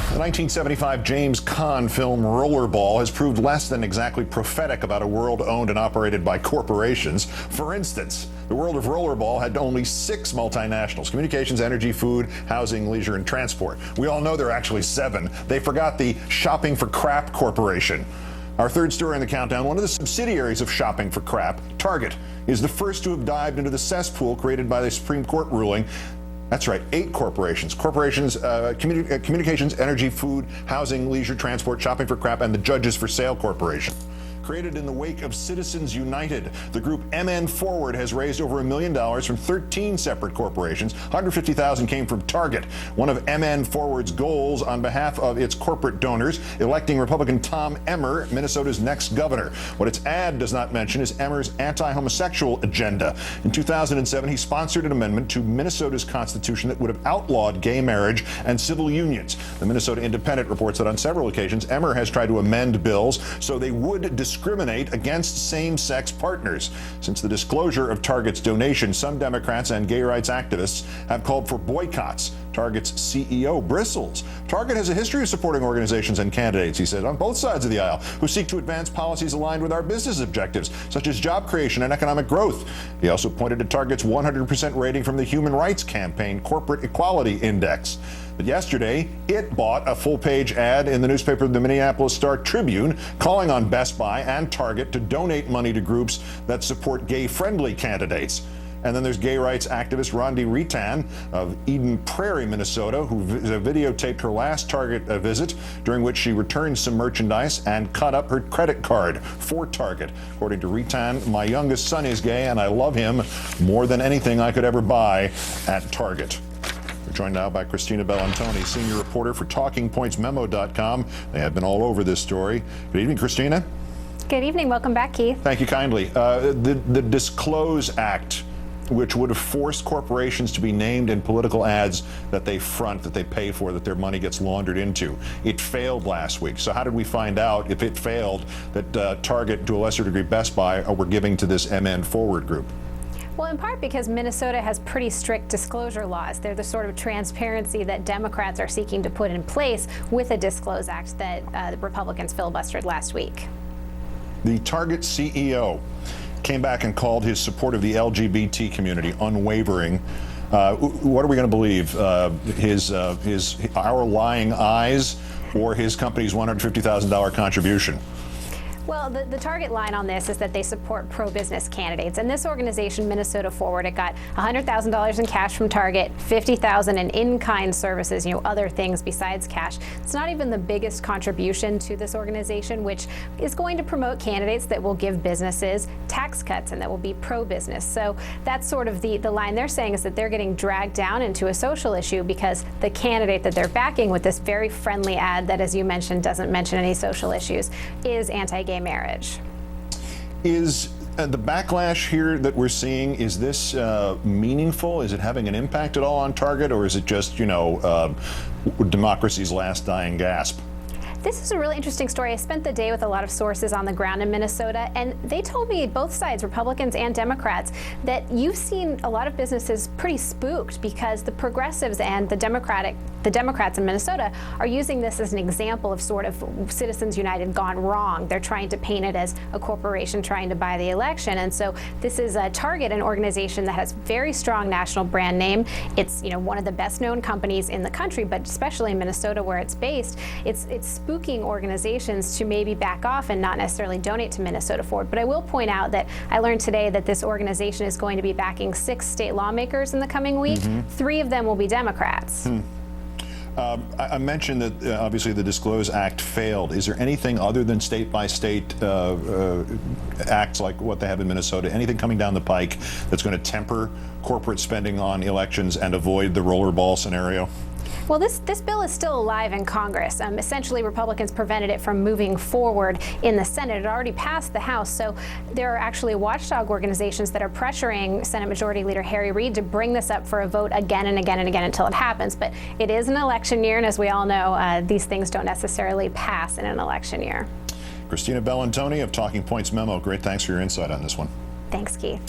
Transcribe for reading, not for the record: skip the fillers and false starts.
The 1975 James Caan film Rollerball has proved less than exactly prophetic about a world owned and operated by corporations. For instance, the world of Rollerball had only 6 multinationals: communications, energy, food, housing, leisure, and transport. We all know there are actually 7. They forgot the Shopping for Crap Corporation. Our third story in the countdown: one of the subsidiaries of Shopping for Crap, Target, is the first to have dived into the cesspool created by the Supreme Court ruling. That's right, 8 corporations. Communications, energy, food, housing, leisure, transport, Shopping for Crap, and the Judges for Sale Corporation. Created in the wake of Citizens United, the group MN Forward has raised over $1 million from 13 separate corporations. $150,000 came from Target. One of MN Forward's goals on behalf of its corporate donors, electing Republican Tom Emmer, Minnesota's next governor. What its ad does not mention is Emmer's anti-homosexual agenda. In 2007, he sponsored an amendment to Minnesota's constitution that would have outlawed gay marriage and civil unions. The Minnesota Independent reports that on several occasions, Emmer has tried to amend bills so they would discriminate against same-sex partners. Since the disclosure of Target's donation, some Democrats and gay rights activists have called for boycotts. Target's CEO bristles. Target has a history of supporting organizations and candidates, he said, on both sides of the aisle, who seek to advance policies aligned with our business objectives, such as job creation and economic growth. He also pointed to Target's 100% rating from the Human Rights Campaign Corporate Equality Index. But yesterday, it bought a full-page ad in the newspaper The Minneapolis Star-Tribune, calling on Best Buy and Target to donate money to groups that support gay-friendly candidates. And then there's gay rights activist Rondi Ritan of Eden Prairie, Minnesota, who videotaped her last Target visit, during which she returned some merchandise and cut up her credit card for Target. According to Ritan, "My youngest son is gay, and I love him more than anything I could ever buy at Target." We're joined now by Christina Bellantoni, senior reporter for TalkingPointsMemo.com. They have been all over this story. Good evening, Christina. Good evening. Welcome back, Keith. Thank you kindly. The Disclose Act, which would have forced corporations to be named in political ads that they front, that they pay for, that their money gets laundered into. It failed last week. So how did we find out, if it failed, that Target, to a lesser degree Best Buy, were giving to this MN Forward group? Well, in part because Minnesota has pretty strict disclosure laws. They're the sort of transparency that Democrats are seeking to put in place with a Disclose Act that the Republicans filibustered last week. The Target CEO came back and called his support of the LGBT community unwavering. What are we going to believe? Our lying eyes, or his company's $150,000 contribution? Well, the Target line on this is that they support pro-business candidates. And this organization, Minnesota Forward, it got $100,000 in cash from Target, $50,000 in in-kind services, other things besides cash. It's not even the biggest contribution to this organization, which is going to promote candidates that will give businesses tax cuts and that will be pro-business. So that's sort of the line they're saying, is that they're getting dragged down into a social issue because the candidate that they're backing with this very friendly ad that, as you mentioned, doesn't mention any social issues, is anti-gay marriage. Is the backlash here that we're seeing, is this meaningful? Is it having an impact at all on Target, or is it just, democracy's last dying gasp? This is a really interesting story. I spent the day with a lot of sources on the ground in Minnesota, and they told me, both sides, Republicans and Democrats, that you've seen a lot of businesses pretty spooked because the progressives and the Democrats in Minnesota are using this as an example of sort of Citizens United gone wrong. They're trying to paint it as a corporation trying to buy the election. And so this is a Target, an organization that has very strong national brand name. It's one of the best known companies in the country, but especially in Minnesota where it's based, it's spooking organizations to maybe back off and not necessarily donate to Minnesota Forward. But I will point out that I learned today that this organization is going to be backing 6 state lawmakers in the coming week. 3 of them will be Democrats. I mentioned that obviously the Disclose Act failed. Is there anything other than state-by-state acts like what they have in Minnesota, anything coming down the pike that's going to temper corporate spending on elections and avoid the rollerball scenario? Well, this bill is still alive in Congress. Essentially, Republicans prevented it from moving forward in the Senate. It already passed the House, so there are actually watchdog organizations that are pressuring Senate Majority Leader Harry Reid to bring this up for a vote again and again and again until it happens. But it is an election year, and as we all know, these things don't necessarily pass in an election year. Christina Bellantoni of Talking Points Memo, great thanks for your insight on this one. Thanks, Keith.